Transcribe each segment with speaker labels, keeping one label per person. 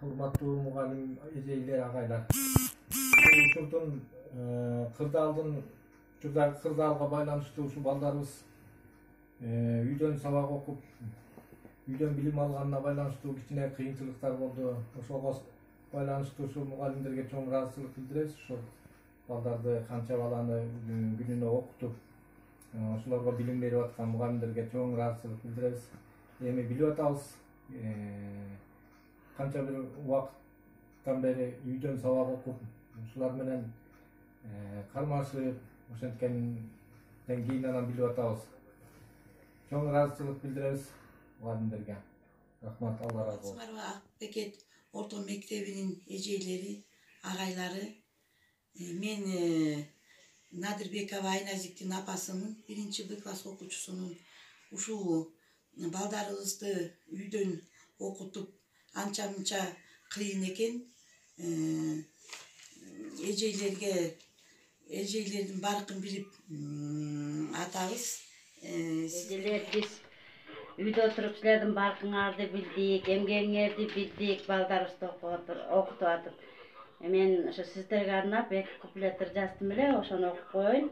Speaker 1: урматтуу мугалим эжейлер, агайлар. Ушурдун кырдаалга байланыштуу ушул балдарыбыз үйдөн сабак окуп, үйдөн билим алганына байланыштуу кичине кыйынчылыктар болду. Ошого байланыштуу ушул мугалимдерге чоң ыраазычылык билдиребиз. Ошол балдарды канча баланы күнүнө окутуп, ошолорго билим берип аткан мугалимдерге чоң ыраазычылык билдиребиз. Эми билип атабыз, канча бир убакыттан бери үйдөн сабак окуп, ушулар менен кармашып, ошенткенден кийин анан билип атабыз. Чоң ыраазычылык билдиребиз мугалимдерге. Рахмат, Алла разы болсун.
Speaker 2: Акбекет орто мектебинин эжейлери, агайлары. Мен Надырбекова Айназиктин апасымын, 1-Б класс окуучусунун. Ушул балдарыбызды үйдөн окутуп анча-мынча кыйын экен. Эжейлердин баркын билип атабыз.
Speaker 3: Эжелер, биз үйдө отуруп силердин баркыңарды билдик, эмгегиңерди билдик, балдарыбызды окутуп атып. Мен ошо сиздерге арнап 2 куплеттер жаздым эле, ошону окуп коеюн.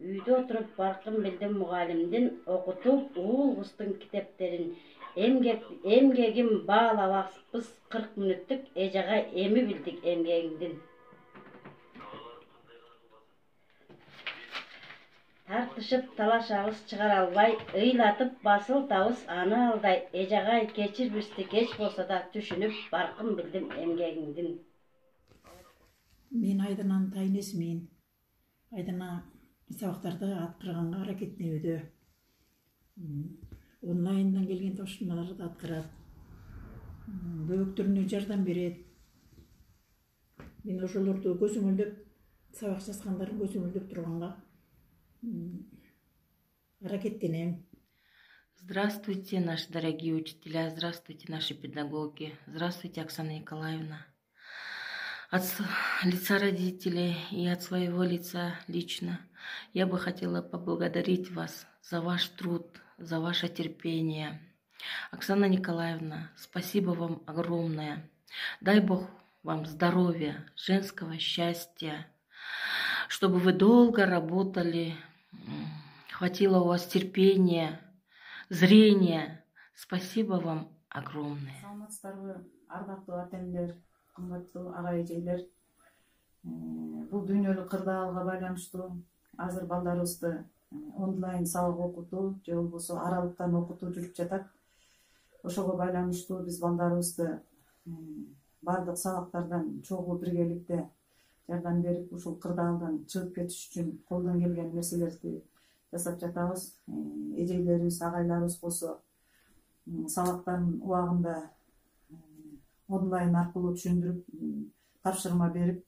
Speaker 3: Үйдө отуруп баркын билдим мугалимдин, окутуп уул кыздын китептерин. Эмгегим баалабакпыз 40 мүнөттүк, эжага эми билдик эмгегиңдин. Тартышып талашабыз чыгара албай, ыйлатып басылтабыз аны алдай. Эжагай кечирбизди кеч болсо да түшүнүп баркын билдим эмгегиңдин.
Speaker 4: Мен Айдананын тайнесимин. Айдана сабактарды аткарганга аракеттенүүдө. Онлайндан келген тапшырмаларды аткарат. Бөбөктөрүнө жардам берет. Мен ошолорду көзөмөлдөп, сабак жазгандарын көзөмөлдөп турганга аракеттенем.
Speaker 5: Здравствуйте, наши дорогие учителя, здравствуйте, наши педагоги, здравствуйте, Оксана Николаевна. От лица родителей и от своего лица лично я бы хотела поблагодарить вас за ваш труд, за ваше терпение. Оксана Николаевна, спасибо вам огромное. Дай Бог вам здоровья, женского счастья, чтобы вы долго работали, хватило у вас терпения, зрения. Спасибо вам огромное.
Speaker 6: Кымбаттуу ага эжейлер, бул дүйнөлүк кырдаалга байланыштуу азыр балдарыбызды онлайн сабак окутуу же болбосо аралыктан окутуу жүрүп жатат. Ошого байланыштуу биз балдарыбызды бардык сабактардан чогуу биргеликте жардам берип, ушул кырдаалдан чыгып кетиш үчүн колдон келген нерселерди жасап жатабыз. Эжейлерибиз, агайларыбыз болсо сабактардын убагында онлайн аркылуу түшүндүрүп, тапшырма берип,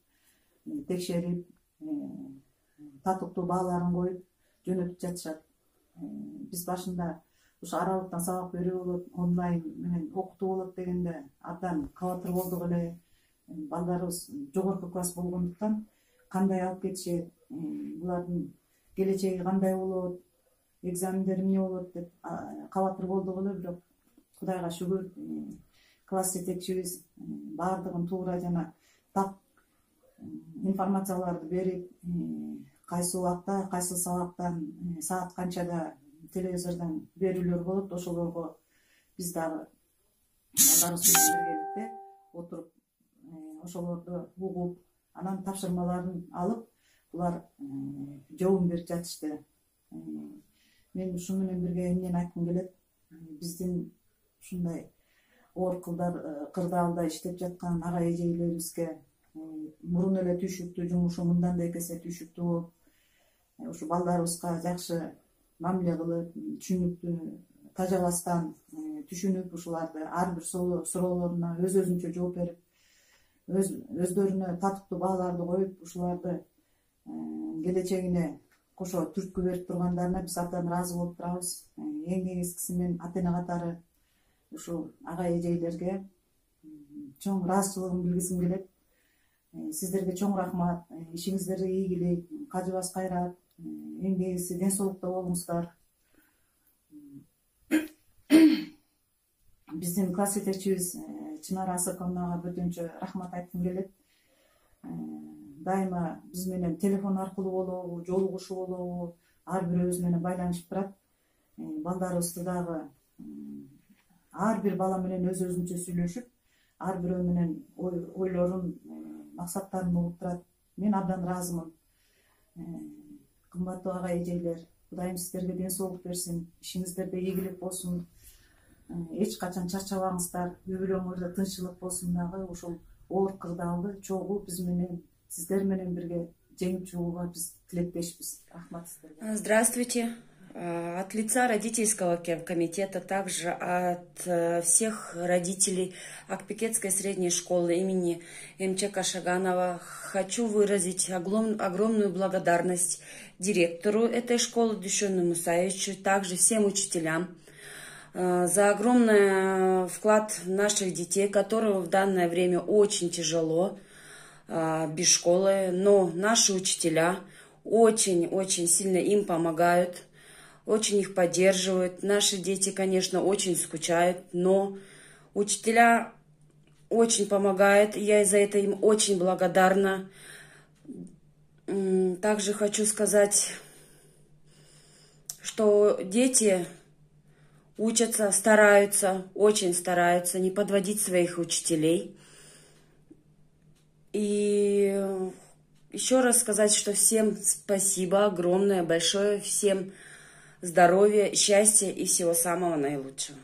Speaker 6: текшерип, татыктуу бааларын коюп жөнөтүп жатышат. Биз башында ушу аралыктан сабак берүү болот, онлайн менен окутуу болот дегенде абдан кабатыр болдук эле. Балдарыбыз жогорку класс болгондуктан кандай алып кетишет, булардын келечеги кандай болот, экзамендери эмне болот деп кабатыр болдук эле. Бирок Кудайга шүгүр, класс жетекчибиз баардыгын туура жана так информацияларды берип, кайсы убакта, кайсы сабактан, саат канчада телевизордон берүүлөр болот, ошолорго биз дагы балдарыбыз менен биргеликте отуруп, ошолорду угуп, анан тапшырмаларын алып, булар жообун берип жатышты. Мен ушу менен бирге эмнени айткым келет? Биздин ушундай оор кырдаалда иштеп жаткан ага эжейлерибизге мурун эле түйшүктүү жумушу мындан да эки эсе түйшүктүү болуп, ушу балдарыбызга жакшы мамиле кылып, түшүнүктүү тажабастан түшүнүп, ушуларды ар бир суроолоруна өзүнчө жооп берип, өздөрүнө татыктуу бааларды коюп, ушуларды келечегине кошо түрткү берип тургандарына биз абдан ыраазы болуп турабыз. Эң негизгиси мен ата эне катары ушул ага эжейлерге чоң ыраазычылыгымды билгизим келет. Сиздерге чоң рахмат. Ишиңиздерге ийгилик, кажыбас кайрат. Эң негизгиси ден соолукта болуңуздар. Биздин класс жетекчибиз Чынара Асыковнага бөтөнчө рахмат айткым келет. Дайыма биз менен телефон аркылуу болобу, жолугушуу болобу, ар бирөөбүз менен байланышып турат. Балдарыбызды дагы ар бир бала менен өзүнчө сүйлөшүп, ар бирөө менен ойлорун, максаттарын угуп турат. Мен абдан ыраазымын. Кымбаттуу ага эжелер, Кудайым сиздерге ден соолук берсин, ишиңиздерде ийгилик болсун. Эч качан чарчабаңыздар, үй бүлөңөрдө тынччылык болсун дагы. Ушул оор кырдаалды чогуу биз менен, сиздер менен бирге жеңип чыгууга биз тилектешпиз. Рахмат сиздерге.
Speaker 7: Здравствуйте. От лица родительского комитета, также от всех родителей Акпекетской средней школы имени МЧ Кашаганова хочу выразить огромную благодарность директору этой школы Дюшену Мусаевичу, также всем учителям за огромный вклад наших детей, которым в данное время очень тяжело без школы, но наши учителя очень-очень сильно им помогают. Очень их поддерживают. Наши дети, конечно, очень скучают, но учителя очень помогают. И я за это им очень благодарна. Также хочу сказать, что дети учатся, стараются, очень стараются не подводить своих учителей. И еще раз сказать, что всем спасибо огромное, большое, всем здоровья, счастья и всего самого наилучшего.